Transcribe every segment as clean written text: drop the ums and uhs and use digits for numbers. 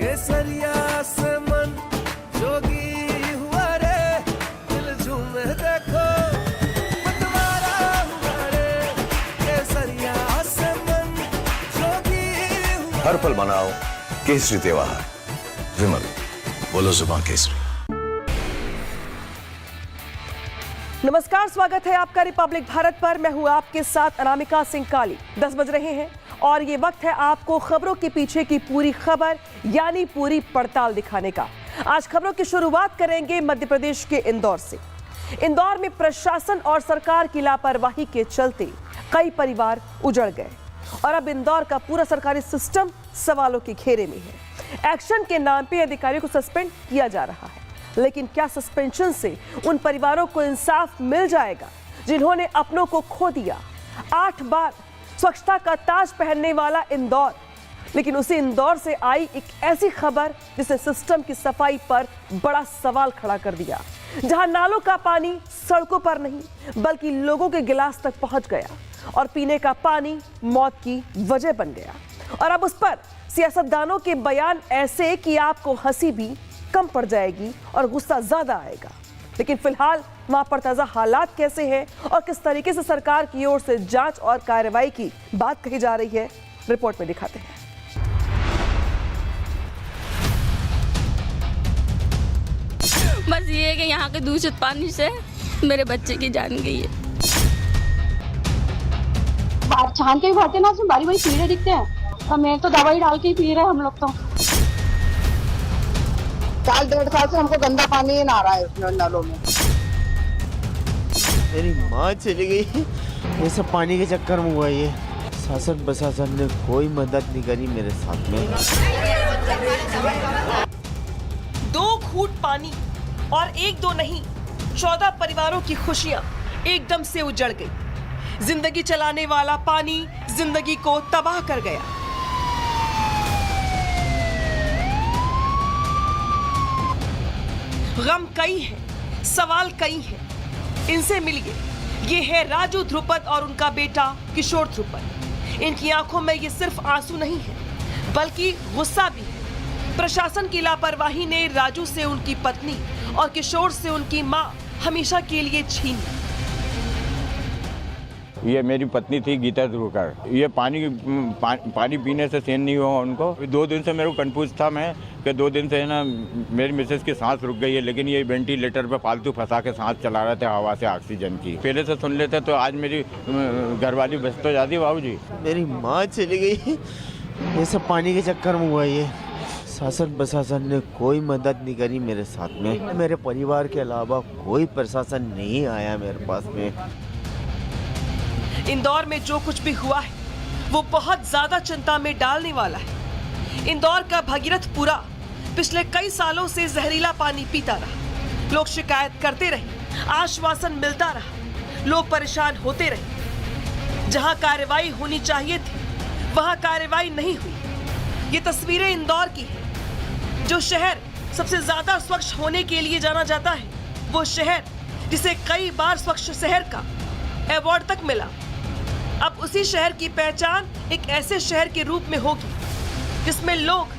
केसरिया से मन जोगी हुआ रे, दिल झूमे देखो मतवारा हुआ रे, केसरिया से मन जोगी हुआ। हर पल मनाओ केसरी त्योहार। विमल, बोलो जुबान केसरी। नमस्कार, स्वागत है आपका रिपब्लिक भारत पर। मैं हूं आपके साथ अनामिका सिंह काली। 10 बज रहे हैं और ये वक्त है आपको खबरों के पीछे की पूरी खबर यानी पूरी पड़ताल दिखाने का। आज खबरों की शुरुआत करेंगे मध्य प्रदेश के इंदौर से। इंदौर में प्रशासन और सरकार की लापरवाही के चलते कई परिवार उजड़ गए और अब इंदौर का पूरा सरकारी सिस्टम सवालों के घेरे में है। एक्शन के नाम पे अधिकारियों को सस्पेंड किया जा रहा है, लेकिन क्या सस्पेंशन से उन परिवारों को इंसाफ मिल जाएगा जिन्होंने अपनों को खो दिया? 8 बार स्वच्छता का ताज पहनने वाला इंदौर, लेकिन उसी इंदौर से आई एक ऐसी खबर जिसने सिस्टम की सफाई पर बड़ा सवाल खड़ा कर दिया। जहां नालों का पानी सड़कों पर नहीं बल्कि लोगों के गिलास तक पहुंच गया और पीने का पानी मौत की वजह बन गया। और अब उस पर सियासतदानों के बयान ऐसे कि आपको हंसी भी कम पड़ जाएगी और गुस्सा ज्यादा आएगा। लेकिन फिलहाल वहां पर ताजा हालात कैसे हैं और किस तरीके से सरकार की ओर से जांच और कार्रवाई की बात कही जा रही है, रिपोर्ट में दिखाते हैं। बस ये है कि यहाँ के दूषित पानी से मेरे बच्चे की जान गई है। बाहर छान के भी भरते ना, उसमें बारी बारी कीड़े दिखते हैं। तो मैं तो दवाई डाल के ही पी रहे हैं हम लोग तो। 1.5 साल से हमको गंदा पानी ना आ रहा है नलों में। मेरी माँ चली गई, ये सब पानी के चक्कर में हुआ। ये शासन प्रशासन ने कोई मदद नहीं करी मेरे साथ में। 2 घूंट पानी और 1-2 नहीं 14 परिवारों की खुशियां एकदम से उजड़ गई। जिंदगी चलाने वाला पानी जिंदगी को तबाह कर गया। गम कई है, सवाल कई है। इनसे मिलिए, ये है राजू ध्रुपद और उनका बेटा किशोर ध्रुपद। इनकी आंखों में ये सिर्फ आंसू नहीं है बल्कि गुस्सा भी है। प्रशासन की लापरवाही ने राजू से उनकी पत्नी और किशोर से उनकी मां हमेशा के लिए छीन ली। ये मेरी पत्नी थी गीता ध्रुवकर। ये पानी पीने से सहन नहीं हुआ उनको। 2 दिन से मेरे को कंफ्यूज था मैं कि 2 दिन से है ना मेरी मिसेस की सांस रुक गई है, लेकिन ये वेंटिलेटर पे फालतू फंसा के सांस चला रहे थे हवा से ऑक्सीजन की। पहले से सुन लेते तो आज मेरी घरवाली बच तो जाती बाबूजी। मेरी माँ चली गई, ये सब पानी के चक्कर में हुआ। ये शासन प्रशासन ने कोई मदद नहीं करी मेरे साथ में। मेरे परिवार के अलावा कोई प्रशासन नहीं आया मेरे पास में। इंदौर में जो कुछ भी हुआ है वो बहुत ज्यादा चिंता में डालने वाला है। इंदौर का भगीरथपुरा पिछले कई सालों से जहरीला पानी पीता रहा। लोग शिकायत करते रहे, आश्वासन मिलता रहा, लोग परेशान होते रहे। जहां कार्रवाई होनी चाहिए थी वहां कार्रवाई नहीं हुई। ये तस्वीरें इंदौर की है। जो शहर सबसे ज्यादा स्वच्छ होने के लिए जाना जाता है, वो शहर जिसे कई बार स्वच्छ शहर का अवार्ड तक मिला, अब उसी शहर की पहचान एक ऐसे शहर के रूप में होगी जिसमें लोग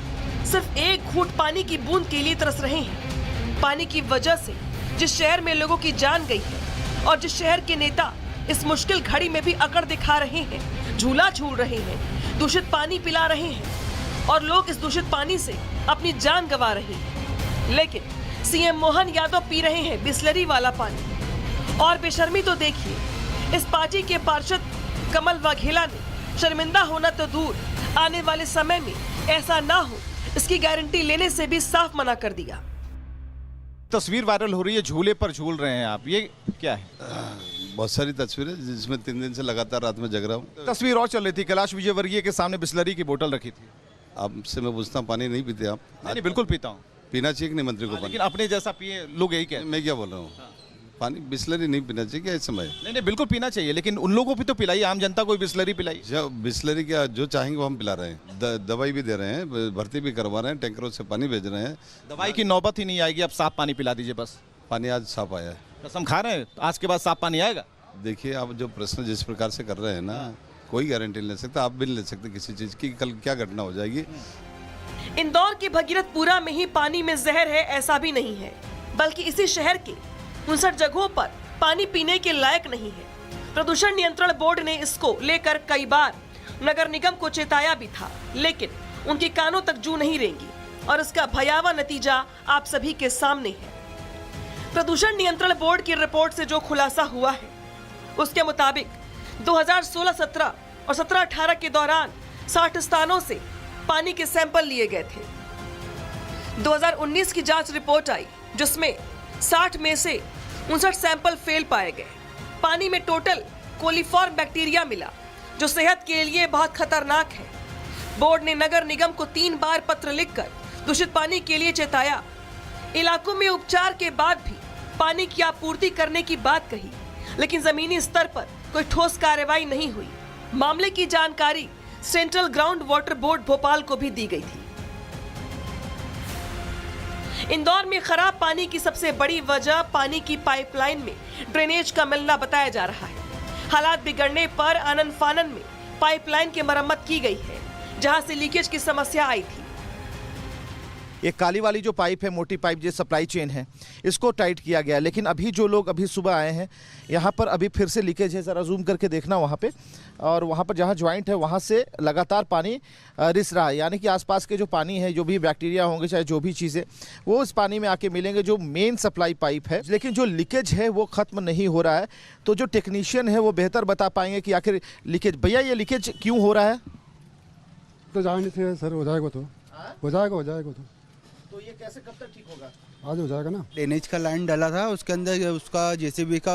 सिर्फ 1 घूंट पानी की बूंद के लिए तरस रहे हैं। पानी की वजह से जिस शहर में लोगों की जान गई है और जिस शहर के नेता इस मुश्किल घड़ी में भी अकड़ दिखा रहे हैं, झूला झूल रहे हैं, दूषित पानी पिला रहे हैं और लोग इस दूषित पानी से अपनी जान गंवा रहे हैं। लेकिन सीएम मोहन यादव पी रहे हैं बिसलरी वाला पानी। और बेशर्मी तो देखिए, इस पार्टी के पार्षद कमल वाघेला ने शर्मिंदा होना तो दूर, आने वाले समय में ऐसा ना हो इसकी गारंटी लेने से भी साफ मना कर दिया। तस्वीर वायरल हो रही है, झूले पर झूल रहे हैं आप, ये क्या है? बहुत सारी तस्वीरें जिसमें 3 दिन से लगातार रात में जग रहा हूँ। तस्वीर और चल रही थी, कैलाश विजयवर्गीय के सामने बिस्लरी की बोतल रखी थी। आपसे मैं पूछता हूँ, पानी नहीं पीते आप? नहीं, बिल्कुल पीता हूँ। पीना चाहिए कि नहीं मंत्री को पानी? लेकिन अपने जैसा पिए लोग, यही क्या? मैं क्या बोल रहा हूँ, पानी बिस्लरी नहीं पीना चाहिए क्या इस समय? नहीं, बिल्कुल पीना चाहिए, लेकिन उन लोगों को भी तो पिलाई, आम जनता को बिस्लरी पिलाई। बिस्लरी क्या, जो चाहेंगे वो हम पिला रहे हैं। दवाई भी दे रहे हैं, भर्ती भी करवा रहे हैं, टैंकरों से पानी भेज रहे हैं। दवाई की नौबत ही नहीं आएगी, अब साफ पानी पिला दीजिए बस। पानी आज साफ आया है। कसम खा रहे हैं आज के बाद साफ पानी आएगा? देखिए, आप जो प्रश्न जिस प्रकार से कर रहे हैं ना, कोई गारंटी नहीं ले सकता, आप भी नहीं ले सकते किसी चीज़ की, कल क्या घटना हो जाएगी। इंदौर के भगीरथपुरा में ही पानी में जहर है ऐसा भी नहीं है, बल्कि इसी शहर के 59 जगहों पर पानी पीने के लायक नहीं है। प्रदूषण नियंत्रण बोर्ड ने इसको लेकर कई बार नगर निगम को चेताया भी था, लेकिन उनके कानों तक जू नहीं रेंगी और इसका भयावह नतीजा आप सभी के सामने है। प्रदूषण नियंत्रण बोर्ड की रिपोर्ट से जो खुलासा हुआ है, उसके मुताबिक 2016-17 और 17-18 के दौरान 60 स्थानों से पानी के सैंपल लिए गए थे। 2019 की जांच रिपोर्ट आई, जिसमें 60 में से 59 सैंपल फेल पाए गए। पानी में टोटल कोलीफॉर्म बैक्टीरिया मिला, जो सेहत के लिए बहुत खतरनाक है। बोर्ड ने नगर निगम को 3 बार पत्र लिखकर दूषित पानी के लिए चेताया। इलाकों में उपचार के बाद भी पानी की आपूर्ति करने की बात कही, लेकिन जमीनी स्तर पर कोई ठोस कार्रवाई नहीं हुई। मामले की जानकारी central ground water board Bhopal को भी दी गई थी। इंदौर में खराब पानी की सबसे बड़ी वजह पानी की पाइपलाइन में ड्रेनेज का मिलना बताया जा रहा है। हालात बिगड़ने पर आनन फानन में पाइपलाइन की मरम्मत की गई है, जहां से लीकेज की समस्या आई थी। ये काली वाली जो पाइप है, मोटी पाइप जो सप्लाई चेन है, इसको टाइट किया गया, लेकिन अभी जो लोग अभी सुबह आए हैं यहाँ पर अभी फिर से लीकेज है। ज़रा जूम करके देखना वहाँ पे, और वहाँ पर जहाँ ज्वाइंट है वहाँ से लगातार पानी रिस रहा है, यानी कि आसपास के जो पानी है, जो भी बैक्टीरिया होंगे, चाहे जो भी चीज़ें, वो इस पानी में आके मिलेंगे, जो मेन सप्लाई पाइप है। लेकिन जो लीकेज है वो ख़त्म नहीं हो रहा है। तो जो टेक्नीशियन है वो बेहतर बता पाएंगे कि आखिर लीकेज, भैया ये लीकेज क्यों हो रहा है? तो जानते थे सर, हो जाएगा तो हो जाएगा तो ये कैसे, कब तक ठीक होगा? आज हो जाएगा ना। ड्रेनेज का लाइन डाला था, उसके अंदर उसका जेसीबी का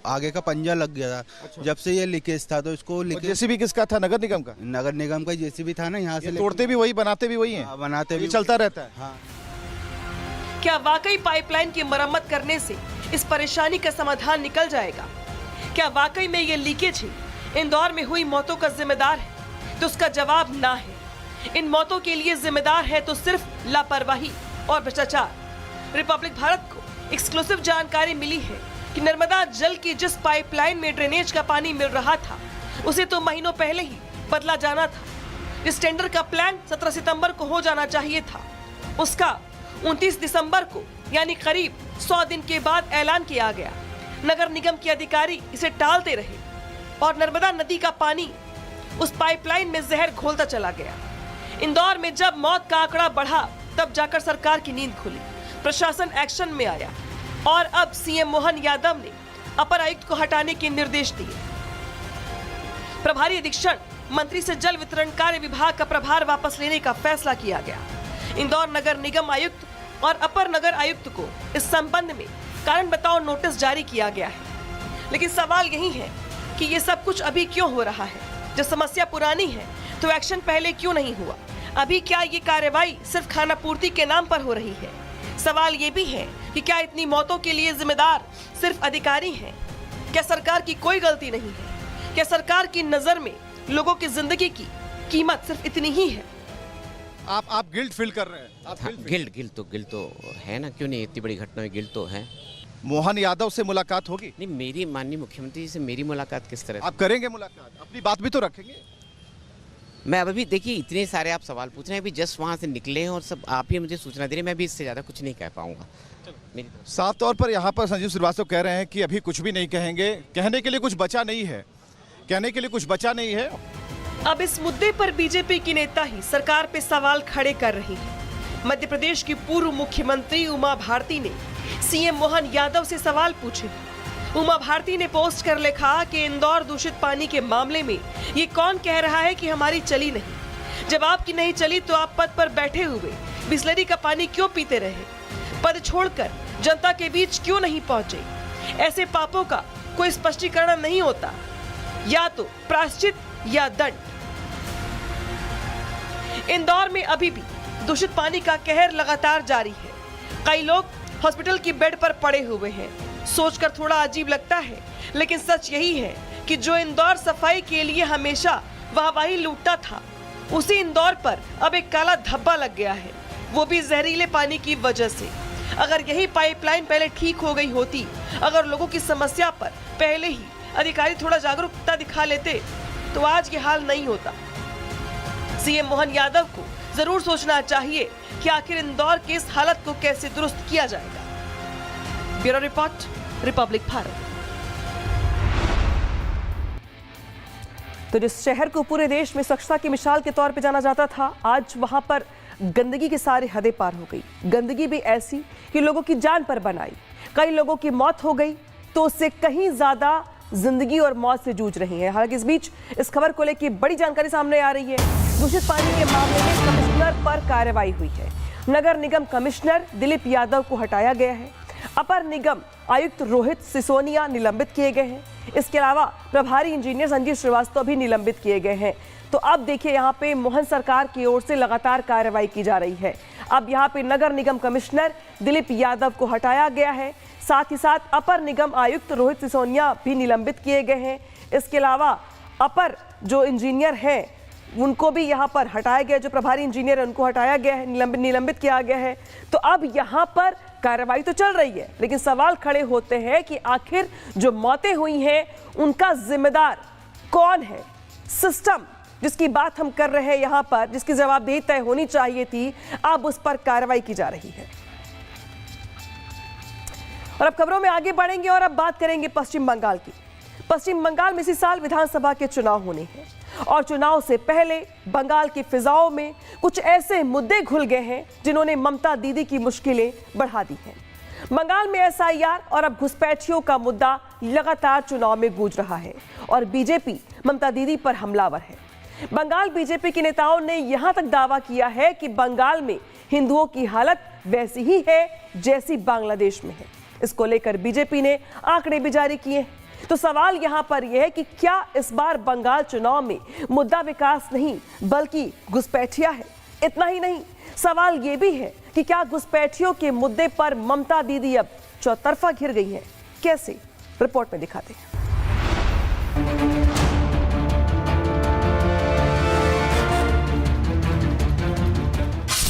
आगे का पंजा लग गया था। अच्छा। जब से ये लीकेज था तो इसको जेसीबी किसका था? नगर निगम का? नगर निगम का जेसीबी था ना, यहाँ से तोड़ते भी वही, बनाते भी वही हैं। बनाते भी चलता रहता है। हाँ। क्या वाकई पाइपलाइन की मरम्मत करने से इस परेशानी का समाधान निकल जाएगा? क्या वाकई में ये लीकेज ही इंदौर में हुई मौतों का जिम्मेदार है? तो उसका जवाब ना है। इन मौतों के लिए जिम्मेदार है तो सिर्फ लापरवाही और भ्रष्टाचार। रिपब्लिक भारत को एक्सक्लूसिव जानकारी मिली है कि नर्मदा जल की जिस पाइपलाइन में ड्रेनेज का पानी मिल रहा था, उसे तो महीनों पहले ही बदला जाना था। इस टेंडर का प्लान 17 सितंबर को हो जाना चाहिए था। उसका 29 दिसंबर को, यानी करीब 100 दिन के बाद ऐलान किया गया। नगर निगम के अधिकारी इसे टालते रहे और नर्मदा नदी का पानी उस पाइपलाइन में जहर घोलता चला गया। इंदौर में जब मौत का आंकड़ा बढ़ा, तब जाकर सरकार की नींद खुली, प्रशासन एक्शन में आया और अब सीएम मोहन यादव ने अपर आयुक्त को हटाने के निर्देश दिए। प्रभारी अधीक्षण मंत्री से जल वितरण कार्य विभाग का प्रभार वापस लेने का फैसला किया गया। इंदौर नगर निगम आयुक्त और अपर नगर आयुक्त को इस संबंध में कारण बताओ नोटिस जारी किया गया है। लेकिन सवाल यही है कि ये सब कुछ अभी क्यों हो रहा है? जब समस्या पुरानी है तो एक्शन पहले क्यों नहीं हुआ? अभी क्या ये कार्रवाई सिर्फ खाना पूर्ति के नाम पर हो रही है? सवाल ये भी है कि क्या इतनी मौतों के लिए जिम्मेदार सिर्फ अधिकारी हैं? क्या सरकार की कोई गलती नहीं है? क्या सरकार की नजर में लोगों की जिंदगी की कीमत सिर्फ इतनी ही है? आप गिल्ट फील कर रहे हैं? आप गिल्ट तो है ना, क्यों नहीं? इतनी बड़ी घटना में गिल्ट तो है। मोहन यादव से मुलाकात होगी? नहीं, मेरी माननीय मुख्यमंत्री से मेरी मुलाकात किस तरह? आप करेंगे मुलाकात? अपनी बात भी तो रखेंगे। मैं अभी देखिए, इतने सारे आप सवाल पूछ रहे हैं, अभी जस्ट वहाँ से निकले हैं और सब आप ही मुझे सूचना दे रहे हैं, मैं भी इससे ज़्यादा कुछ नहीं कह पाऊंगा। साफ तौर पर यहाँ पर संजीव श्रीवास्तव कह रहे हैं कि अभी कुछ भी नहीं कहेंगे, कहने के लिए कुछ बचा नहीं है, कहने के लिए कुछ बचा नहीं है। अब इस मुद्दे पर बीजेपी की नेता ही सरकार पे सवाल खड़े कर रही है। मध्य प्रदेश की पूर्व मुख्यमंत्री उमा भारती ने सीएम मोहन यादव से सवाल पूछे। उमा भारती ने पोस्ट कर लिखा कि इंदौर दूषित पानी के मामले में ये कौन कह रहा है कि हमारी चली नहीं? जब आपकी नहीं चली तो आप पद पर बैठे हुए बिस्लरी का पानी क्यों पीते रहे? पद छोड़कर जनता के बीच क्यों नहीं पहुंचे? ऐसे पापों का कोई स्पष्टीकरण नहीं होता, या तो प्रायश्चित या दंड। इंदौर में अभी भी दूषित पानी का कहर लगातार जारी है। कई लोग हॉस्पिटल की बेड पर पड़े हुए हैं। सोचकर थोड़ा अजीब लगता है, लेकिन सच यही है कि जो इंदौर सफाई के लिए हमेशा वाहवाही लूटता था, उसी इंदौर पर अब एक काला धब्बा लग गया है, वो भी जहरीले पानी की वजह से। अगर यही पाइपलाइन पहले ठीक हो गई होती, अगर लोगों की समस्या पर पहले ही अधिकारी थोड़ा जागरूकता दिखा लेते, तो आज ये हाल नहीं होता। सीएम मोहन यादव को जरूर सोचना चाहिए कि आखिर इंदौर की इस हालत को कैसे दुरुस्त किया जाएगा। Bureau report, Republic Bharat. तो जिस शहर को पूरे देश में स्वच्छता की मिसाल के तौर पे जाना जाता था, आज वहां पर गंदगी की सारी हदें पार हो गई। गंदगी भी ऐसी कि लोगों की जान पर बनाई। कई लोगों की मौत हो गई तो उससे कहीं ज्यादा जिंदगी और मौत से जूझ रही है। हालांकि इस बीच इस खबर को लेकर बड़ी जानकारी सामने आ रही है। दूषित पानी के मामले में कमिश्नर पर कार्रवाई हुई है। नगर निगम कमिश्नर दिलीप यादव को हटाया गया है। अपर निगम आयुक्त रोहित सिसोनिया निलंबित किए गए हैं। इसके अलावा प्रभारी इंजीनियर संजीव श्रीवास्तव भी निलंबित किए गए हैं। तो अब देखिए, यहाँ पे मोहन सरकार की ओर से लगातार कार्रवाई की जा रही है। अब यहाँ पे नगर निगम कमिश्नर दिलीप यादव को हटाया गया है। साथ ही साथ अपर निगम आयुक्त रोहित सिसोनिया भी निलंबित किए गए हैं। इसके अलावा अपर जो इंजीनियर हैं उनको भी यहाँ पर हटाया गया, जो प्रभारी इंजीनियर है उनको हटाया गया है, निलंबित किया गया है। तो अब यहाँ पर कार्रवाई तो चल रही है, लेकिन सवाल खड़े होते हैं कि आखिर जो मौतें हुई हैं उनका जिम्मेदार कौन है। सिस्टम जिसकी बात हम कर रहे हैं यहाँ पर, जिसकी जवाबदेही तय होनी चाहिए थी, अब उस पर कार्रवाई की जा रही है। और अब खबरों में आगे बढ़ेंगे और अब बात करेंगे पश्चिम बंगाल की। पश्चिम बंगाल में इसी साल विधानसभा के चुनाव होने हैं और चुनाव से पहले बंगाल की फिजाओं में कुछ ऐसे मुद्दे घुल गए हैं जिन्होंने ममता दीदी की मुश्किलें बढ़ा दी हैं। बंगाल में एसआईआर और अब घुसपैठियों का मुद्दा लगातार चुनाव में गूंज रहा है और बीजेपी ममता दीदी पर हमलावर है। बंगाल बीजेपी के नेताओं ने यहां तक दावा किया है कि बंगाल में हिंदुओं की हालत वैसी ही है जैसी बांग्लादेश में है। इसको लेकर बीजेपी ने आंकड़े भी जारी किए हैं। तो सवाल यहां पर यह है कि क्या इस बार बंगाल चुनाव में मुद्दा विकास नहीं बल्कि घुसपैठिया है। इतना ही नहीं, सवाल यह भी है कि क्या घुसपैठियों के मुद्दे पर ममता दीदी अब चौतरफा घिर गई हैं। कैसे, रिपोर्ट में दिखाते हैं।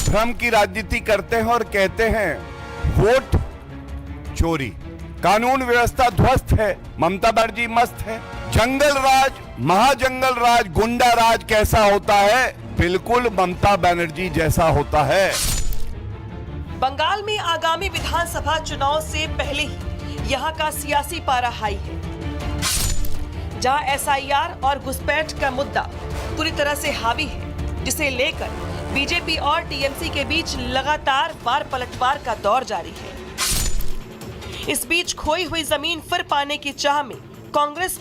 भ्रम की राजनीति करते हैं और कहते हैं वोट चोरी, कानून व्यवस्था ध्वस्त है, ममता बनर्जी मस्त है। जंगल राज, महाजंगल राज, गुंडा राज कैसा होता है? बिल्कुल ममता बनर्जी जैसा होता है। बंगाल में आगामी विधानसभा चुनाव से पहले ही यहां का सियासी पारा हाई है, जहां एसआईआर और घुसपैठ का मुद्दा पूरी तरह से हावी है, जिसे लेकर बीजेपी और टीएमसी के बीच लगातार वार पलटवार का दौर जारी है। इस बीच खोई हुई जमीन फिर पाने की चाह में कांग्रेस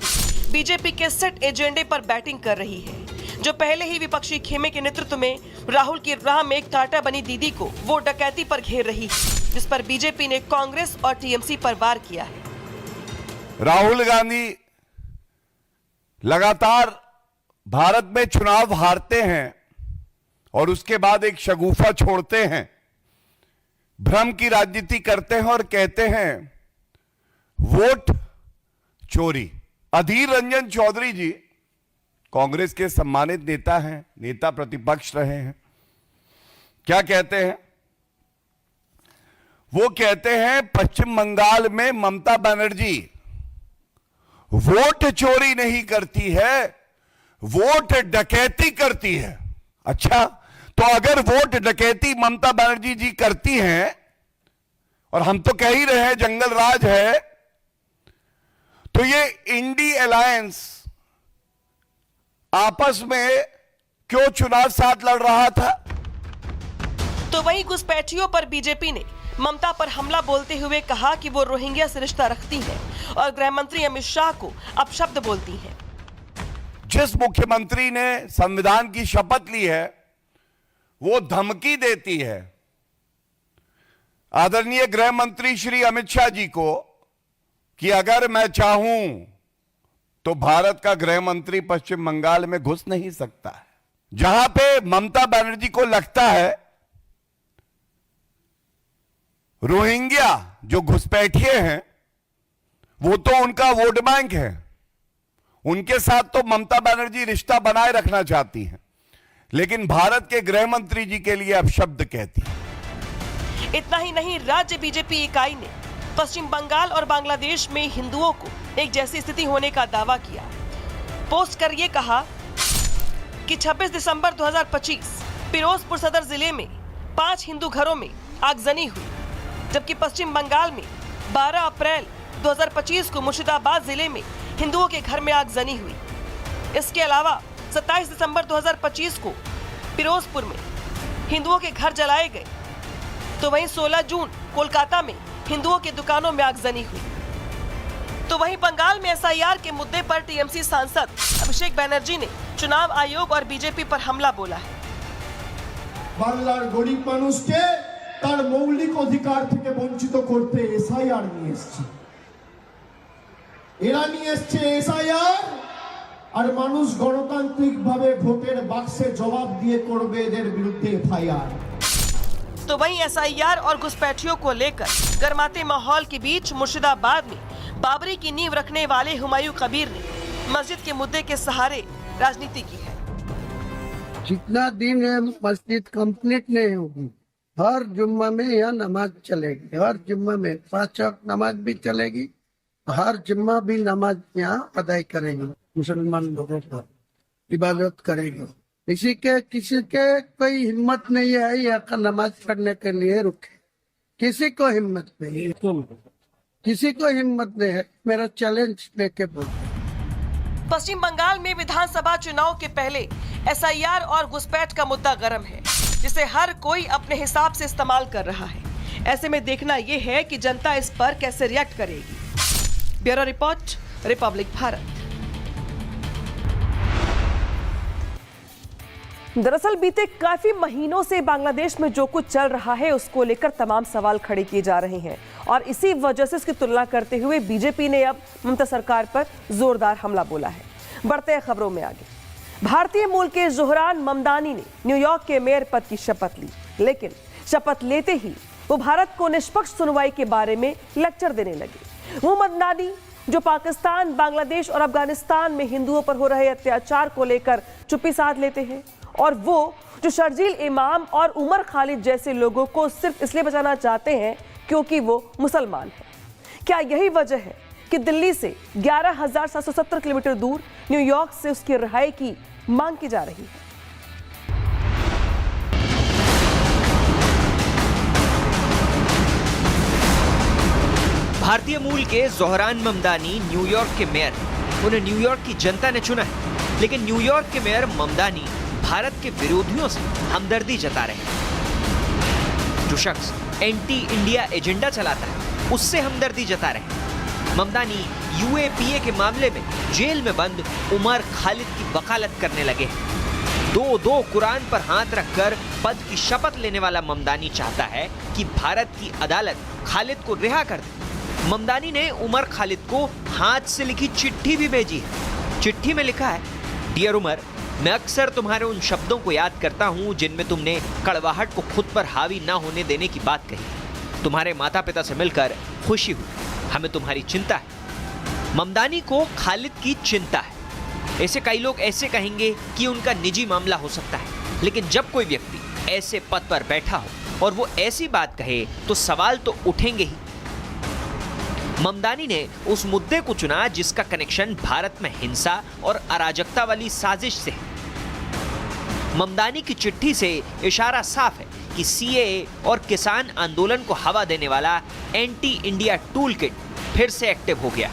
बीजेपी के सेट एजेंडे पर बैटिंग कर रही है, जो पहले ही विपक्षी खेमे के नेतृत्व में राहुल की राह में कांटा बनी दीदी को वो डकैती पर घेर रही है, जिस पर बीजेपी ने कांग्रेस और टीएमसी पर वार किया है। राहुल गांधी लगातार भारत में चुनाव हारते हैं और उसके बाद एक शगुफा छोड़ते हैं, भ्रम की राजनीति करते हैं और कहते हैं वोट चोरी। अधीर रंजन चौधरी जी कांग्रेस के सम्मानित नेता हैं, नेता प्रतिपक्ष रहे हैं। क्या कहते हैं? वो कहते हैं पश्चिम बंगाल में ममता बनर्जी वोट चोरी नहीं करती है, वोट डकैती करती है। अच्छा, तो अगर वोट डकैती ममता बनर्जी जी करती हैं और हम तो कह ही रहे हैं जंगल राज है, तो ये इंडी अलायंस आपस में क्यों चुनाव साथ लड़ रहा था? तो वहीं घुसपैठियों पर बीजेपी ने ममता पर हमला बोलते हुए कहा कि वो रोहिंग्या से रिश्ता रखती हैं और गृह मंत्री अमित शाह को अपशब्द बोलती हैं। जिस मुख्यमंत्री ने संविधान की शपथ ली है वो धमकी देती है आदरणीय गृह मंत्री श्री अमित शाह जी को कि अगर मैं चाहूं तो भारत का गृह मंत्री पश्चिम बंगाल में घुस नहीं सकता है। जहां पे ममता बनर्जी को लगता है रोहिंग्या जो घुसपैठिए हैं वो तो उनका वोट बैंक है, उनके साथ तो ममता बनर्जी रिश्ता बनाए रखना चाहती हैं, लेकिन भारत के गृह मंत्री जी के लिए अपशब्द कहती है। इतना ही नहीं, राज्य बीजेपी इकाई ने पश्चिम बंगाल और बांग्लादेश में हिंदुओं को एक जैसी स्थिति होने का दावा किया। पोस्ट कर ये कहा कि 26 दिसंबर 2025 फिरोजपुर सदर जिले में 5 हिंदू घरों में आगजनी हुई, जबकि पश्चिम बंगाल में 12 अप्रैल 2025 को मुर्शिदाबाद जिले में हिंदुओं के घर में आगजनी हुई। इसके अलावा 27 दिसंबर 2025 को फिरोजपुर में हिंदुओं के घर जलाए गए, तो वहीं 16 जून कोलकाता में हिंदुओं की दुकानों में आगजनी हुई। तो वहीं बंगाल में एसआईआर के मुद्दे पर टीएमसी सांसद अभिषेक बैनर्जी ने चुनाव आयोग और बीजेपी पर हमला बोला है। বাংলার গরিব মানুষকে তার মৌলিক অধিকার থেকে বঞ্চিত করতে এসআইআর নিয়ে এসেছে। এরা নিয়ে এসেছে এসআইআর, আর মানুষ গণতান্ত্রিকভাবে ভোটের বাক্সে জবাব দিয়ে করবে এদের বিরুদ্ধে এফআইআর। तो वहीं एसआईआर और घुसपैठियों को लेकर गर्माते माहौल के बीच मुर्शिदाबाद में बाबरी की नींव रखने वाले हुमायूं कबीर ने मस्जिद के मुद्दे के सहारे राजनीति की है। जितना दिन है मस्जिद कंप्लीट नहीं होगी, हर जुम्मा में यह नमाज चलेगी, हर जुम्मा में 5 वक्त नमाज भी चलेगी, हर जुम्मा भी नमाज यहाँ अदाई करेंगे, मुसलमान लोगों को इबादत करेंगे। किसी के कोई हिम्मत नहीं है यहाँ का नमाज पढ़ने के लिए रुके, किसी को हिम्मत नहीं है, किसी को हिम्मत नहीं है। मेरा चैलेंज लेके बोल। पश्चिम बंगाल में विधानसभा चुनाव के पहले एसआईआर और घुसपैठ का मुद्दा गर्म है, जिसे हर कोई अपने हिसाब से इस्तेमाल कर रहा है। ऐसे में देखना यह है कि जनता इस पर कैसे रिएक्ट करेगी। Bureau report, Republic Bharat. दरअसल बीते काफी महीनों से बांग्लादेश में जो कुछ चल रहा है उसको लेकर तमाम सवाल खड़े किए जा रहे हैं, और इसी वजह से इसकी तुलना करते हुए बीजेपी ने अब ममता सरकार पर जोरदार हमला बोला है। बढ़ते हैं खबरों में आगे। भारतीय मूल के जोहरान ममदानी ने न्यूयॉर्क के मेयर पद की शपथ ली, लेकिन शपथ लेते ही वो भारत को निष्पक्ष सुनवाई के बारे में लेक्चर देने लगे। वो ममदानी जो पाकिस्तान, बांग्लादेश और अफगानिस्तान में हिंदुओं पर हो रहे अत्याचार को लेकर चुप्पी साध लेते हैं, और वो जो शर्जील इमाम और उमर खालिद जैसे लोगों को सिर्फ इसलिए बचाना चाहते हैं क्योंकि वो मुसलमान हैं। क्या यही वजह है कि दिल्ली से 11,770 किलोमीटर दूर न्यूयॉर्क से उसकी रिहाई की मांग की जा रही है? भारतीय मूल के जोहरान ममदानी न्यूयॉर्क के मेयर हैं। उन्हें न्यूयॉर्क की जनता ने चुना है, लेकिन न्यूयॉर्क के मेयर ममदानी भारत के विरोधियों से हमदर्दी जता रहे हैं। जो शख्स एंटी इंडिया एजेंडा चलाता है उससे हमदर्दी जता रहे हैं। ममदानी यूएपीए के मामले में जेल में बंद उमर खालिद की वकालत करने लगे हैं। दो कुरान पर हाथ रखकर पद की शपथ लेने वाला ममदानी चाहता है कि भारत की अदालत खालिद को रिहा कर दे। ममदानी ने उमर खालिद को हाथ से लिखी चिट्ठी भी भेजी है। चिट्ठी में लिखा है, डियर उमर, मैं अक्सर तुम्हारे उन शब्दों को याद करता हूं जिनमें तुमने कड़वाहट को खुद पर हावी ना होने देने की बात कही। तुम्हारे माता पिता से मिलकर खुशी हुई, हमें तुम्हारी चिंता है। ममदानी को खालिद की चिंता है। ऐसे कई लोग ऐसे कहेंगे कि उनका निजी मामला हो सकता है, लेकिन जब कोई व्यक्ति ऐसे पद पर बैठा हो और वो ऐसी बात कहे तो सवाल तो उठेंगे ही। ममदानी ने उस मुद्दे को चुना जिसका कनेक्शन भारत में हिंसा और अराजकता वाली साजिश से है। ममदानी की चिट्ठी से इशारा साफ है कि सीएए और किसान आंदोलन को हवा देने वाला एंटी इंडिया टूल किट फिर से एक्टिव हो गया।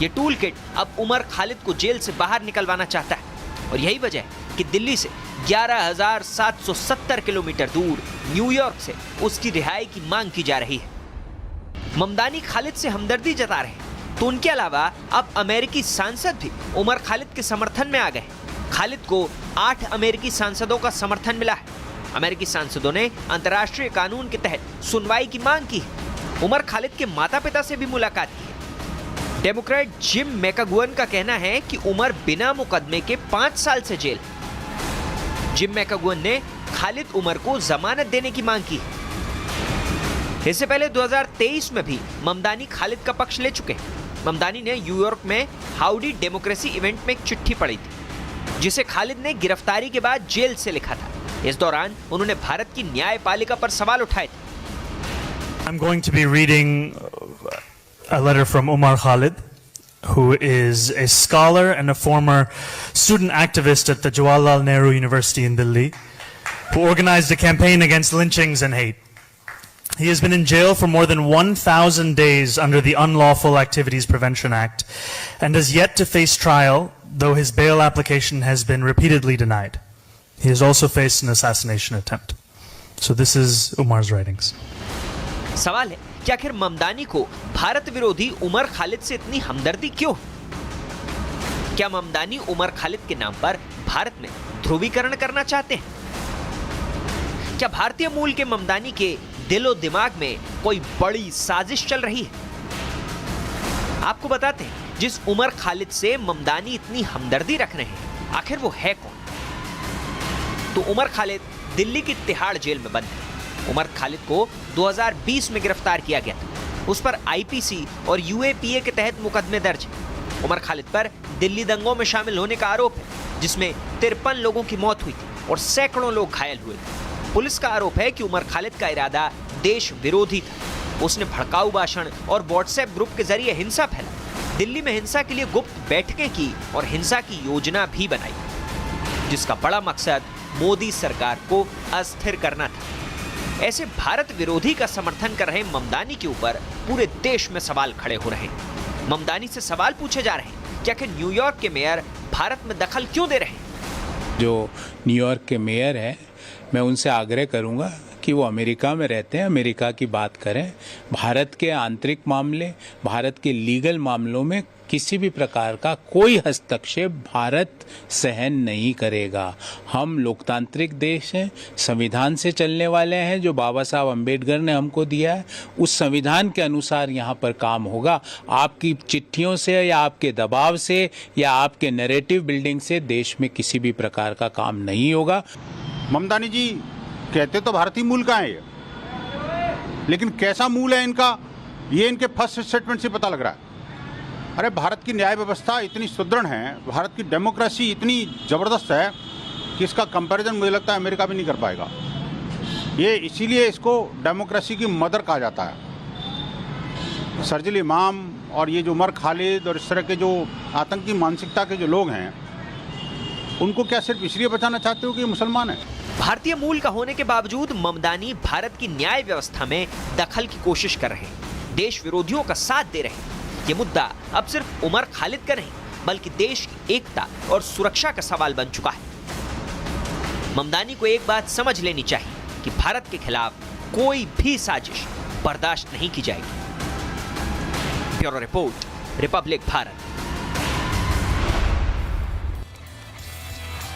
ये टूल किट अब उमर खालिद को जेल से बाहर निकलवाना चाहता है, और यही वजह है कि दिल्ली से 11,770 किलोमीटर दूर न्यूयॉर्क से उसकी रिहाई की मांग की जा रही है। ममदानी खालिद से हमदर्दी जता रहे हैं, तो उनके अलावा अब अमेरिकी सांसद भी उमर खालिद के समर्थन में आ गए। खालिद को 8 अमेरिकी सांसदों का समर्थन मिला है। अमेरिकी सांसदों ने अंतर्राष्ट्रीय कानून के तहत सुनवाई की मांग की है। उमर खालिद के माता पिता से भी मुलाकात की है। डेमोक्रेट जिम मैकागुअन का कहना है कि उमर बिना मुकदमे के 5 साल से जेल। जिम मैकागुअन ने खालिद उमर को जमानत देने की मांग की है। इससे पहले 2023 में भी ममदानी खालिद का पक्ष ले चुके हैं। ममदानी ने न्यूयॉर्क में हाउडी डेमोक्रेसी इवेंट में एक चिट्ठी पढ़ी थी, जिसे खालिद ने गिरफ्तारी के बाद जेल से लिखा था। इस दौरान उन्होंने भारत की न्यायपालिका पर सवाल उठाए थे। I'm going to be reading a letter from Umar Khalid, who is a scholar and a former student activist at the Jawaharlal Nehru University in Delhi. who organized a campaign against lynchings and hate. He has been in jail for more than 1,000 days under the Unlawful Activities Prevention Act and has yet to face trial, though his bail application has been repeatedly denied. He has also faced an assassination attempt. So this is Umar's writings. सवाल है कि आखिर ममदानी को भारत विरोधी उमर खालिद से इतनी हमदर्दी क्यों? क्या ममदानी उमर खालिद के नाम पर भारत में ध्रुवीकरण करना चाहते हैं? क्या भारतीय मूल के ममदानी के दिलो दिमाग में कोई बड़ी साजिश चल रही है? आपको बताते हैं, जिस उमर खालिद से ममदानी इतनी हमदर्दी रख रहे हैं, आखिर वो है कौन? तो उमर खालिद दिल्ली की तिहाड़ जेल में बंद है। उमर खालिद को 2020 में गिरफ्तार किया गया था। उस पर आईपीसी और यूएपीए के तहत मुकदमे दर्ज है। उमर खालिद पर दिल्ली दंगों में शामिल होने का आरोप है, जिसमें 53 लोगों की मौत हुई थी और सैकड़ों लोग घायल हुए थे। पुलिस का आरोप है कि उमर खालिद का इरादा देश विरोधी था। उसने भड़काऊ भाषण और व्हाट्सएप ग्रुप के जरिए हिंसा फैलाई, दिल्ली में हिंसा के लिए गुप्त बैठकें की और हिंसा की योजना भी बनाई, जिसका बड़ा मकसद मोदी सरकार को अस्थिर करना था। ऐसे भारत विरोधी का समर्थन कर रहे ममदानी के ऊपर पूरे देश में सवाल खड़े हो रहे हैं। ममदानी से सवाल पूछे जा रहे हैं कि आखिर न्यूयॉर्क के मेयर भारत में दखल क्यों दे रहे हैं? जो न्यूयॉर्क के मेयर हैं, मैं उनसे आग्रह करूंगा कि वो अमेरिका में रहते हैं, अमेरिका की बात करें। भारत के आंतरिक मामले, भारत के लीगल मामलों में किसी भी प्रकार का कोई हस्तक्षेप भारत सहन नहीं करेगा। हम लोकतांत्रिक देश हैं, संविधान से चलने वाले हैं, जो बाबा साहब अम्बेडकर ने हमको दिया है, उस संविधान के अनुसार यहाँ पर काम होगा। आपकी चिट्ठियों से या आपके दबाव से या आपके नैरेटिव बिल्डिंग से देश में किसी भी प्रकार का काम नहीं होगा। ममदानी जी कहते तो भारतीय मूल का है ये, लेकिन कैसा मूल है इनका, ये इनके फर्स्ट स्टेटमेंट से पता लग रहा है। अरे भारत की न्याय व्यवस्था इतनी सुदृढ़ है, भारत की डेमोक्रेसी इतनी ज़बरदस्त है कि इसका कंपैरिजन मुझे लगता है अमेरिका भी नहीं कर पाएगा। ये इसीलिए इसको डेमोक्रेसी की मदर कहा जाता है। शरजील इमाम और ये जो उमर खालिद और इस तरह के जो आतंकी मानसिकता के जो लोग हैं, उनको क्या सिर्फ इसलिए बचाना चाहते हो कि ये मुसलमान है? भारतीय मूल का होने के बावजूद ममदानी भारत की न्याय व्यवस्था में दखल की कोशिश कर रहे हैं, देश विरोधियों का साथ दे रहे हैं। ये मुद्दा अब सिर्फ उमर खालिद का नहीं, बल्कि देश की एकता और सुरक्षा का सवाल बन चुका है। ममदानी को एक बात समझ लेनी चाहिए कि भारत के खिलाफ कोई भी साजिश बर्दाश्त नहीं की जाएगी। Bureau report, Republic Bharat.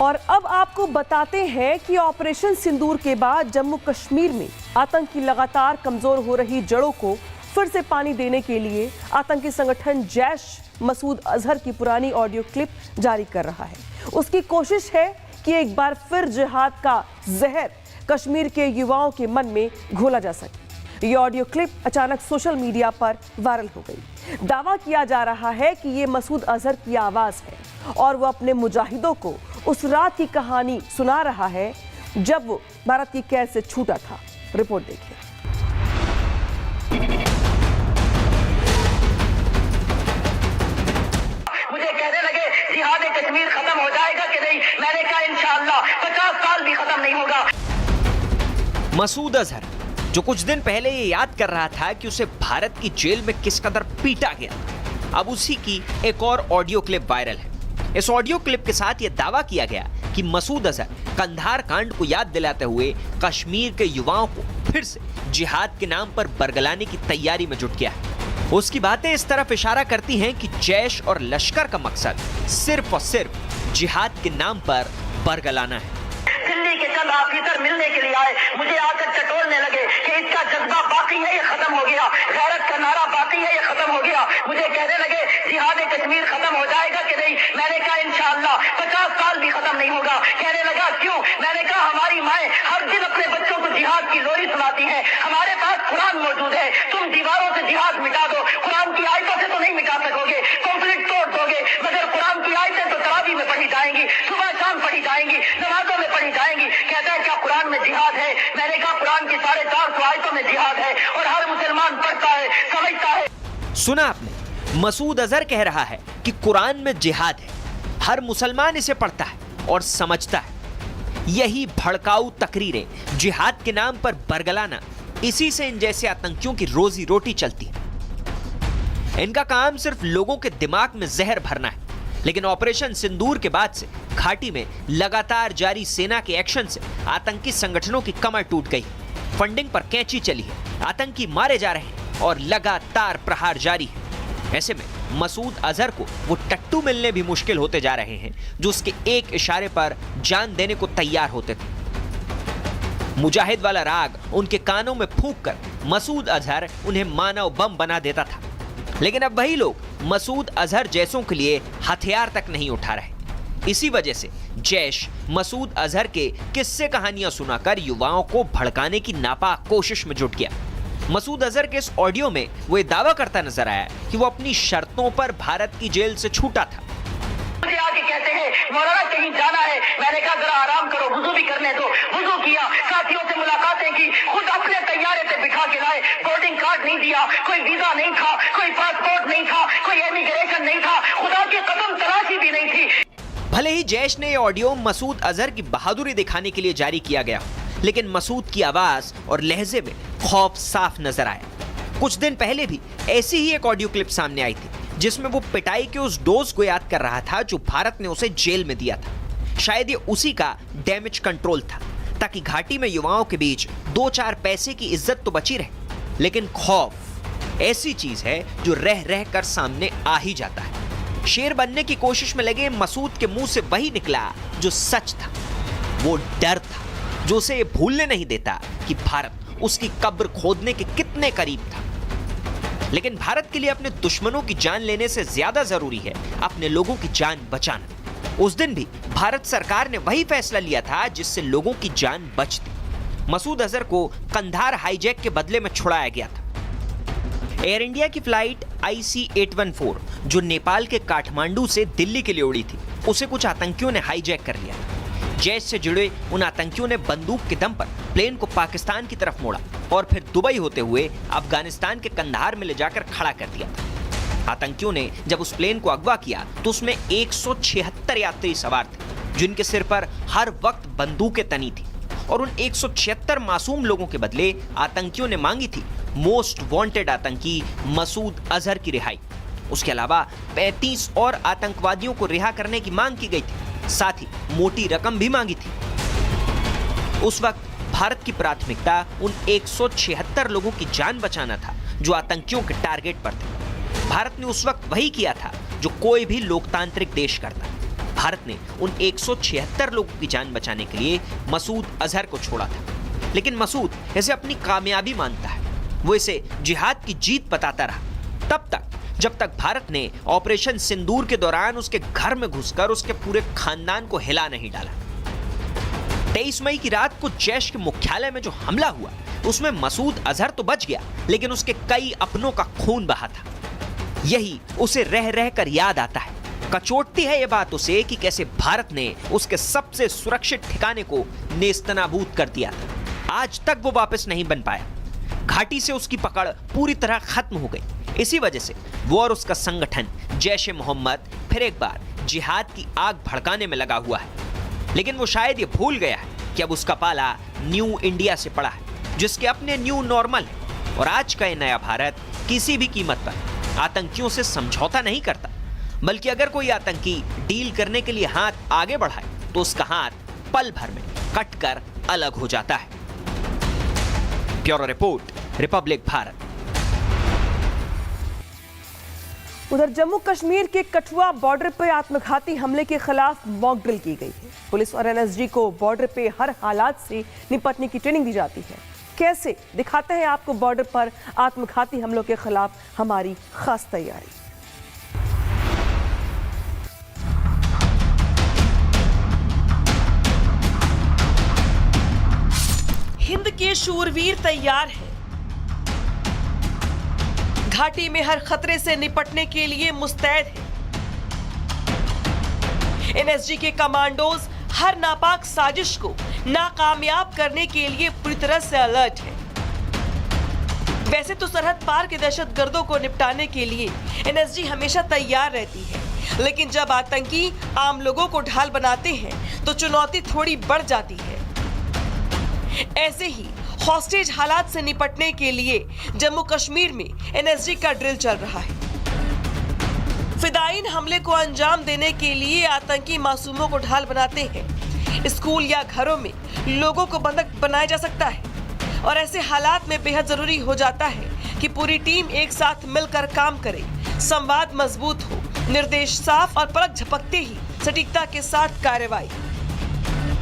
और अब आपको बताते हैं कि ऑपरेशन सिंदूर के बाद जम्मू कश्मीर में आतंक की लगातार कमजोर हो रही जड़ों को फिर से पानी देने के लिए आतंकी संगठन जैश मसूद अजहर की पुरानी ऑडियो क्लिप जारी कर रहा है। उसकी कोशिश है कि एक बार फिर जिहाद का जहर कश्मीर के युवाओं के मन में घोला जा सके। ये ऑडियो क्लिप अचानक सोशल मीडिया पर वायरल हो गई। दावा किया जा रहा है कि ये मसूद अजहर की आवाज है और वो अपने मुजाहिदों को उस रात की कहानी सुना रहा है जब वो भारत की कैद से छूटा था। रिपोर्ट देखिए। मुझे कहने लगे जिहाद कश्मीर खत्म हो जाएगा कि नहीं, मैंने कहा इंशाअल्लाह 50 साल भी खत्म नहीं होगा। मसूद अजहर जो कुछ दिन पहले ये याद कर रहा था कि उसे भारत की जेल में किस कदर पीटा गया, अब उसी की एक और ऑडियो क्लिप वायरल है। इस ऑडियो क्लिप के साथ यह दावा किया गया कि मसूद अजहर कंधार कांड को याद दिलाते हुए कश्मीर के युवाओं को फिर से जिहाद के नाम पर बरगलाने की तैयारी में जुट गया है। उसकी बातें इस तरफ इशारा करती हैं कि जैश और लश्कर का मकसद सिर्फ और सिर्फ जिहाद के नाम पर बरगलाना है। दिल्ली के चंद ऑफिसर मिलने के लिए आए, मुझे आकर टटोलने लगे कि इसका जज्बा बाकी है, ये खत्म हो गया, गैरत का नारा बाकी है, ये खत्म हो गया। मुझे कहने लगे जिहाद कश्मीर खत्म हो जाएगा कि नहीं, मैंने कहा इंशाअल्लाह 50 साल भी खत्म नहीं होगा। कहने लगा क्यों, मैंने कहा हमारी माएं हर दिन अपने बच्चों को जिहाद की लोरी सुनाती हैं, हमारे पास कुरान मौजूद है, तुम दीवारों से जिहाद मिटा दो, कुरान की आयतों से तो नहीं मिटा सकोगे, कॉन्फ्लिक्ट तोड़ दोगे, मगर कुरान की आयतें तो तरावी में पढ़ी जाएंगी, सुबह शाम पढ़ी जाएंगी, नमाजों में पढ़ी जाएंगी। कहता है क्या कुरान में जिहाद है? मैंने कहा कुरान की 450 आयतों में जिहाद है और हर मुसलमान पढ़ता है, समझता है। सुना आपने, मसूद अजहर कह रहा है कि कुरान में जिहाद है, हर मुसलमान इसे पढ़ता है और समझता है। यही भड़काऊ तकरीरें, जिहाद के नाम पर बरगलाना, इसी से इन जैसे आतंकियों की रोजी रोटी चलती है। इनका काम सिर्फ लोगों के दिमाग में जहर भरना है। लेकिन ऑपरेशन सिंदूर के बाद से घाटी में लगातार जारी सेना के एक्शन से आतंकी संगठनों की कमर टूट गई, फंडिंग पर कैंची चली है, आतंकी मारे जा रहे हैं और लगातार प्रहार जारी है। ऐसे में मसूद अजहर को वो टट्टू मिलने भी मुश्किल होते जा रहे हैं जो उसके एक इशारे पर जान देने को तैयार होते थे। मुजाहिद वाला राग उनके कानों में फूंक कर मसूद अजहर उन्हें मानव बम बना देता था। लेकिन अब वही लोग मसूद अजहर जैसों के लिए हथियार तक नहीं उठा रहे। इसी वजह से जैश मसूद अजहर के किस्से कहानियां सुनाकर युवाओं को भड़काने की नापाक कोशिश में जुट गया। मसूद अजहर के इस ऑडियो में वो ये दावा करता नजर आया कि वो अपनी शर्तों पर भारत की जेल से छूटा था। मुझे आके कहते हैं मौलाना कहीं जाना है, मैंने कहा जरा आराम करो, वुजू भी करने दो। वुजू किया, साथियों से मुलाकातें की, खुद अपने तैयारे से बिठा के लाए, बोर्डिंग कार्ड नहीं दिया, कोई वीजा नहीं था, कोई पासपोर्ट नहीं था, कोई इमिग्रेशन नहीं था, खुदा की कसम तलाशी भी नहीं थी। भले ही जैश ने ये ऑडियो मसूद अजहर की बहादुरी दिखाने के लिए जारी किया गया, लेकिन मसूद की आवाज और लहजे में खौफ साफ नजर आया। कुछ दिन पहले भी ऐसी ही एक ऑडियो क्लिप सामने आई थी जिसमें वो पिटाई के उस डोज को याद कर रहा था जो भारत ने उसे जेल में दिया था। शायद ये उसी का डैमेज कंट्रोल था, ताकि घाटी में युवाओं के बीच 2-4 पैसे की इज्जत तो बची रहे, लेकिन खौफ ऐसी चीज है जो रह रह कर सामने आ ही जाता है। शेर बनने की कोशिश में लगे मसूद के मुंह से वही निकला जो सच था। वो डर था जो उसे भूलने नहीं देता कि भारत उसकी कब्र खोदने के कितने करीब था। लेकिन भारत के लिए अपने दुश्मनों की जान लेने से ज्यादा जरूरी है अपने लोगों की जान बचाना। उस दिन भी भारत सरकार ने वही फैसला लिया था जिससे लोगों की जान बचती। मसूद अजहर को कंधार हाईजैक के बदले में छुड़ाया गया था। एयर इंडिया की फ्लाइट IC-814 जो नेपाल के काठमांडू से दिल्ली के लिए उड़ी थी, उसे कुछ आतंकियों ने हाईजैक कर लिया। जैश से जुड़े उन आतंकियों ने बंदूक के दम पर प्लेन को पाकिस्तान की तरफ मोड़ा और फिर दुबई होते हुए अफगानिस्तान के कंधार में ले जाकर खड़ा कर दिया था। आतंकियों ने जब उस प्लेन को अगवा किया तो उसमें 176 यात्री सवार थे जिनके सिर पर हर वक्त बंदूकें तनी थी, और उन 176 मासूम लोगों के बदले आतंकियों ने मांगी थी मोस्ट वांटेड आतंकी मसूद अजहर की रिहाई। उसके अलावा 35 और आतंकवादियों को रिहा करने की मांग की गई थी, साथ ही मोटी रकम भी मांगी थी। उस वक्त भारत की प्राथमिकता उन 176 लोगों की जान बचाना था जो आतंकियों के टारगेट पर थे। भारत ने उस वक्त वही किया था जो कोई भी लोकतांत्रिक देश करता। भारत ने उन 176 लोगों की जान बचाने के लिए मसूद अजहर को छोड़ा था। लेकिन मसूद इसे अपनी कामयाबी मानता है। वो इसे जिहाद की जीत बताता रहा तब तक जब तक भारत ने ऑपरेशन सिंदूर के दौरान उसके घर में घुसकर उसके पूरे खानदान को हिला नहीं डाला। 23 मई की रात को जैश के मुख्यालय में जो हमला हुआ उसमें मसूद अजहर तो बच गया, लेकिन उसके कई अपनों का खून बहा था। यही उसे रह रह कर याद आता है। कचोटती है ये बात उसे कि कैसे भारत ने उसके सबसे सुरक्षित ठिकाने को नेस्तनाबूद कर दिया था। आज तक वो वापस नहीं बन पाया। घाटी से उसकी पकड़ पूरी तरह खत्म हो गई। इसी वजह से वो और उसका संगठन जैश ए मोहम्मद फिर एक बार जिहाद की आग भड़काने में लगा हुआ है। लेकिन वो शायद ये भूल गया है कि अब उसका पाला न्यू इंडिया से पड़ा है, जिसके अपने न्यू नॉर्मल है। और आज का ये नया भारत किसी भी कीमत पर आतंकियों से समझौता नहीं करता, बल्कि अगर कोई आतंकी डील करने के लिए हाथ आगे बढ़ाए तो उसका हाथ पल भर में कटकर अलग हो जाता है। Bureau report, Republic Bharat. उधर जम्मू कश्मीर के कठुआ बॉर्डर पर आत्मघाती हमले के खिलाफ मॉक ड्रिल की गई है। पुलिस और NSG को बॉर्डर पे हर हालात से निपटने की ट्रेनिंग दी जाती है। कैसे, दिखाते हैं आपको बॉर्डर पर आत्मघाती हमलों के खिलाफ हमारी खास तैयारी। हिंद के शूरवीर तैयार हैं, घाटी में हर खतरे से निपटने के लिए मुस्तैद हैं। NSG के कमांडोज हर नापाक साजिश को नाकामयाब करने के लिए पूरी तरह से अलर्ट हैं। वैसे तो सरहद पार के दहशतगर्दों को निपटाने के लिए NSG हमेशा तैयार रहती है, लेकिन जब आतंकी आम लोगों को ढाल बनाते हैं तो चुनौती थोड़ी बढ़ जाती है। ऐसे ही हॉस्टेज हालात से निपटने के लिए जम्मू कश्मीर में एनएसजी का ड्रिल चल रहा है। फिदायीन हमले को अंजाम देने के लिए आतंकी मासूमों को ढाल बनाते हैं। स्कूल या घरों में लोगों को बंधक बनाया जा सकता है और ऐसे हालात में बेहद जरूरी हो जाता है कि पूरी टीम एक साथ मिलकर काम करे, संवाद मजबूत हो, निर्देश साफ और पलक झपकते ही सटीकता के साथ कार्रवाई।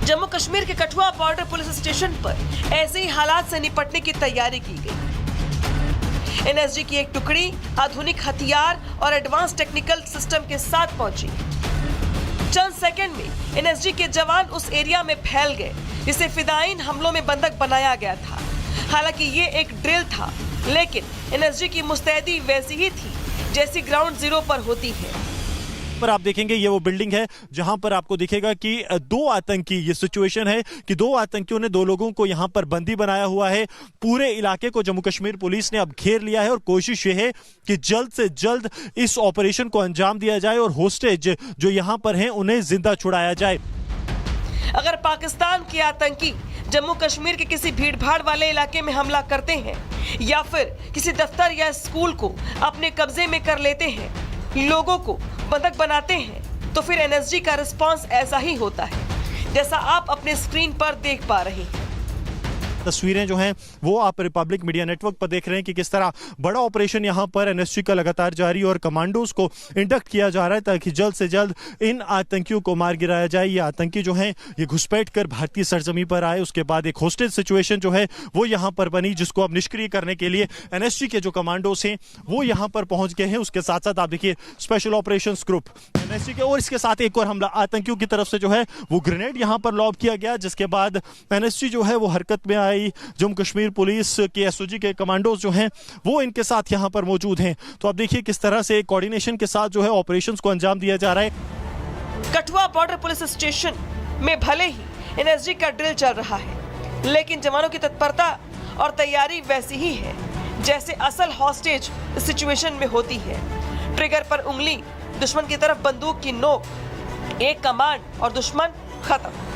जम्मू कश्मीर के कठुआ बॉर्डर पुलिस स्टेशन पर ऐसे ही हालात से निपटने की तैयारी की गई। एनएसजी की एक टुकड़ी आधुनिक हथियार और एडवांस टेक्निकल सिस्टम के साथ पहुंची। चंद सेकंड में एनएसजी के जवान उस एरिया में फैल गए जिसे फिदायीन हमलों में बंधक बनाया गया था। हालांकि ये एक ड्रिल था, लेकिन एनएसजी की मुस्तैदी वैसी ही थी जैसी ग्राउंड जीरो पर होती है। पर आप देखेंगे ये वो बिल्डिंग है जहां पर आपको दिखेगा कि दो आतंकी, ये सिचुएशन है कि दो आतंकियों ने दो लोगों को यहां पर बंदी बनाया हुआ है। पूरे इलाके को जम्मू कश्मीर पुलिस ने अब घेर लिया है और कोशिश ये है कि जल्द से जल्द इस ऑपरेशन को अंजाम दिया जाए और होस्टेज जो यहां पर हैं उन्हें जिंदा छुड़ाया जाए। अगर पाकिस्तान के आतंकी जम्मू कश्मीर के किसी भीड़भाड़ वाले इलाके में हमला करते हैं या फिर किसी दफ्तर या स्कूल को अपने कब्जे में कर लेते हैं, लोगों को बंधक बनाते हैं, तो फिर एनएसजी का रिस्पांस ऐसा ही होता है जैसा आप अपने स्क्रीन पर देख पा रहे हैं। तस्वीरें जो हैं वो आप रिपब्लिक मीडिया नेटवर्क पर देख रहे हैं कि किस तरह बड़ा ऑपरेशन यहां पर एनएसजी का लगातार जारी और कमांडोज को इंडक्ट किया जा रहा है ताकि जल्द से जल्द इन आतंकियों को मार गिराया जाए। ये आतंकी जो हैं ये घुसपैठ कर भारतीय सरजमी पर आए, उसके बाद एक होस्टेज सिचुएशन जो है वो यहां पर बनी, जिसको अब निष्क्रिय करने के लिए एनएसजी के जो कमांडोज हैं वो यहां पर पहुंच गए हैं। उसके साथ साथ आप देखिए स्पेशल ऑपरेशन ग्रुप एनएसजी के, और इसके साथ एक और हमला आतंकियों की तरफ से जो है वो ग्रेनेड यहां पर लॉब किया गया, जिसके बाद एनएसजी जो है वो हरकत में आई। जम्मू कश्मीर पुलिस के एसओजी के कमांडोज जो हैं वो इनके साथ यहां पर मौजूद हैं। तो आप देखिए किस तरह से कोऑर्डिनेशन के साथ जो है ऑपरेशंस को अंजाम दिया जा रहा है। कठुआ बॉर्डर पुलिस स्टेशन में भले ही एनएसजी का ड्रिल चल रहा है, लेकिन जवानों की तत्परता और तैयारी वैसी ही है जैसे असल हॉस्टेज सिचुएशन में होती है। ट्रिगर पर उंगली, दुश्मन की तरफ बंदूक की नोक, एक कमांड और दुश्मन खत्म।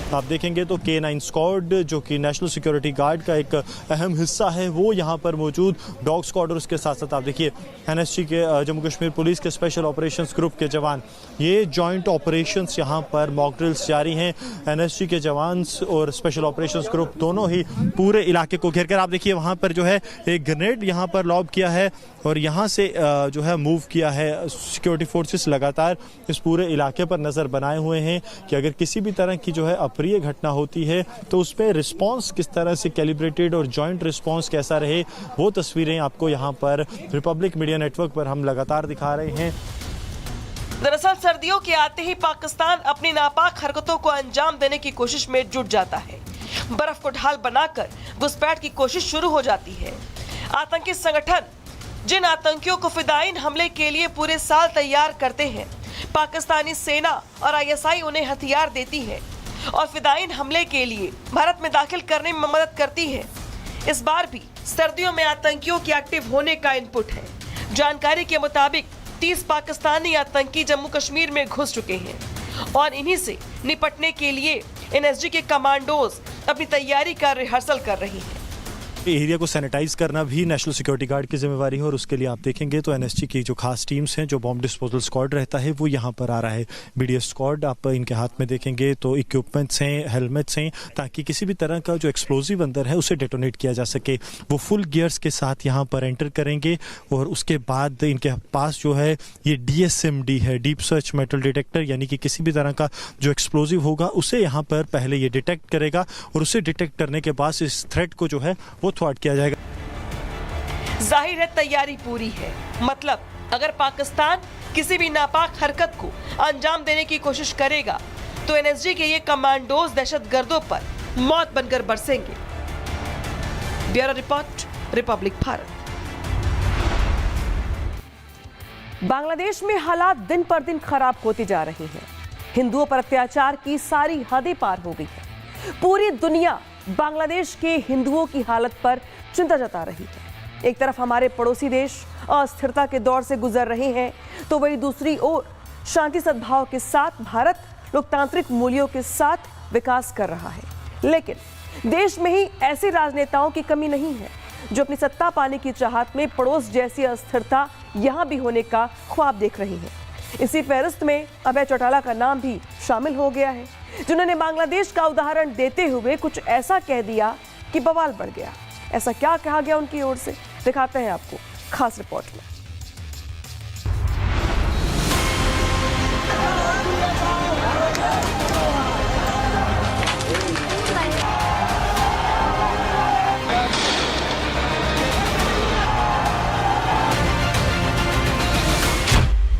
आप देखेंगे तो K9 स्क्वाड जो कि नेशनल सिक्योरिटी गार्ड का एक अहम हिस्सा है वो यहाँ पर मौजूद, डॉग स्क्वाड, और उसके साथ साथ आप देखिए एनएसजी के जम्मू कश्मीर पुलिस के स्पेशल ऑपरेशंस ग्रुप के जवान। ये जॉइंट ऑपरेशंस यहाँ पर मॉक ड्रिल्स जारी हैं। एनएसजी के जवान और स्पेशल ऑपरेशंस ग्रुप दोनों ही पूरे इलाके को घेर कर, आप देखिए वहाँ पर जो है एक ग्रेनेड यहाँ पर लॉब किया है और यहाँ से जो है मूव किया है। सिक्योरिटी फोर्सेस लगातार इस पूरे इलाके पर नज़र बनाए हुए हैं कि अगर किसी भी तरह की जो है अप्रिय घटना होती है तो उस पर रिस्पांस किस तरह से कैलिब्रेटेड और जॉइंट रिस्पांस कैसा रहे, वो तस्वीरें आपको यहाँ पर रिपब्लिक मीडिया नेटवर्क पर हम लगातार दिखा रहे हैं। दरअसल सर्दियों के आते ही पाकिस्तान अपनी नापाक हरकतों को अंजाम देने की कोशिश में जुट जाता है। बर्फ को ढाल बनाकर घुसपैठ की कोशिश शुरू हो जाती है। आतंकी संगठन जिन आतंकियों को फिदायीन हमले के लिए पूरे साल तैयार करते हैं, पाकिस्तानी सेना और आईएसआई उन्हें हथियार देती है और फिदायीन हमले के लिए भारत में दाखिल करने में मदद करती है। इस बार भी सर्दियों में आतंकियों के एक्टिव होने का इनपुट है। जानकारी के मुताबिक 30 पाकिस्तानी आतंकी जम्मू कश्मीर में घुस चुके हैं और इन्हीं से निपटने के लिए एनएसजी के कमांडोज अपनी तैयारी का रिहर्सल कर रही हैं। एरिया को सैनिटाइज करना भी नेशनल सिक्योरिटी गार्ड की जिम्मेवारी है और उसके लिए आप देखेंगे तो एनएसजी की जो खास टीम्स हैं, जो बॉम्ब डिस्पोजल स्क्वाड रहता है वो यहाँ पर आ रहा है। बीडीएस स्क्वाड आप इनके हाथ में देखेंगे तो इक्विपमेंट्स हैं, हेलमेट्स हैं, ताकि किसी भी तरह का जो एक्सप्लोजिव अंदर है उसे डेटोनेट किया जा सके। वो फुल गियर्स के साथ यहाँ पर एंटर करेंगे और उसके बाद इनके पास जो है ये DSMD है, डीप सर्च मेटल डिटेक्टर, यानी कि किसी भी तरह का जो एक्सप्लोजिव होगा उसे यहाँ पर पहले ये डिटेक्ट करेगा और उसे डिटेक्ट करने के बाद इस थ्रेट को जो है वो थ्वाट किया जाएगा। जाहिर है तैयारी पूरी है। मतलब अगर पाकिस्तान किसी भी नापाक हरकत को अंजाम देने की कोशिश करेगा तो एनएसजी के ये कमांडोज दहशतगर्दों पर मौत बनकर बरसेंगे। Bureau report, Republic Bharat. Bangladesh में हालात दिन पर दिन खराब होती जा रही हैं। हिंदुओं पर अत्याचार की सारी हदें पार हो गई है। पूरी दुनिया बांग्लादेश के हिंदुओं की हालत पर चिंता जता रही है। एक तरफ हमारे पड़ोसी देश अस्थिरता के दौर से गुजर रहे हैं, तो वहीं दूसरी ओर शांति सद्भाव के साथ भारत लोकतांत्रिक मूल्यों के साथ विकास कर रहा है। लेकिन देश में ही ऐसे राजनेताओं की कमी नहीं है जो अपनी सत्ता पाने की चाहत में पड़ोस जैसी अस्थिरता यहां भी होने का ख्वाब देख रही है। इसी फहरिस्त में अभय चौटाला का नाम भी शामिल हो गया है, जिन्होंने बांग्लादेश का उदाहरण देते हुए कुछ ऐसा कह दिया कि बवाल बढ़ गया। ऐसा क्या कहा गया उनकी ओर से, दिखाते हैं आपको खास रिपोर्ट में।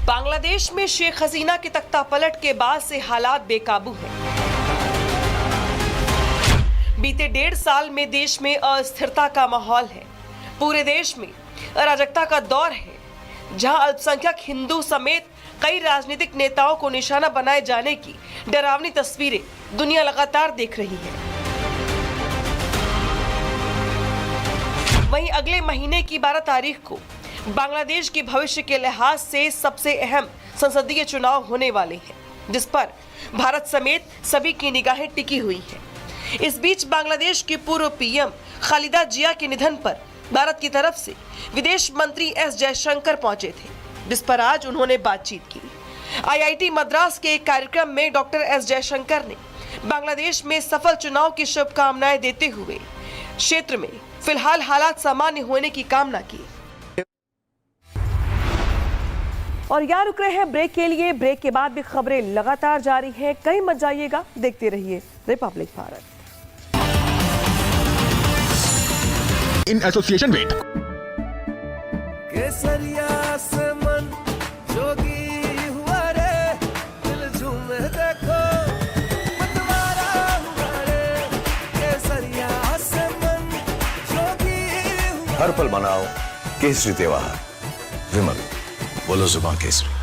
बांग्लादेश में शेख हसीना के तख्ता पलट के बाद से हालात बेकाबू हैं। बीते 1.5 साल में देश में अस्थिरता का माहौल है। पूरे देश में अराजकता का दौर है, जहां अल्पसंख्यक हिंदू समेत कई राजनीतिक नेताओं को निशाना बनाए जाने की डरावनी तस्वीरें दुनिया लगातार देख रही है। वहीं अगले महीने की 12 तारीख को बांग्लादेश के भविष्य के लिहाज से सबसे अहम संसदीय चुनाव होने वाले हैं, जिस पर भारत समेत सभी की निगाहें टिकी हुई हैं। इस बीच बांग्लादेश के पूर्व पीएम खालिदा जिया के निधन पर भारत की तरफ से विदेश मंत्री एस जयशंकर पहुंचे थे, जिस पर आज उन्होंने बातचीत की। आईआईटी मद्रास के एक कार्यक्रम में डॉक्टर एस जयशंकर ने बांग्लादेश में सफल चुनाव की शुभकामनाएं देते हुए क्षेत्र में फिलहाल हालात सामान्य होने की कामना की। और यहाँ रुक रहे हैं ब्रेक के लिए। ब्रेक के बाद भी खबरें लगातार जारी हैं, कहीं मत जाइएगा, देखते रहिए Republic Bharat. In association with केसरिया से मन जोगी हुआ रे, दिल झूमे देखो मतवारा हुआ रे, केसरिया से मन जोगी हुआ। हर पल मनाओ केसरी त्योहार। विमल, बोलो जुबान केसरी।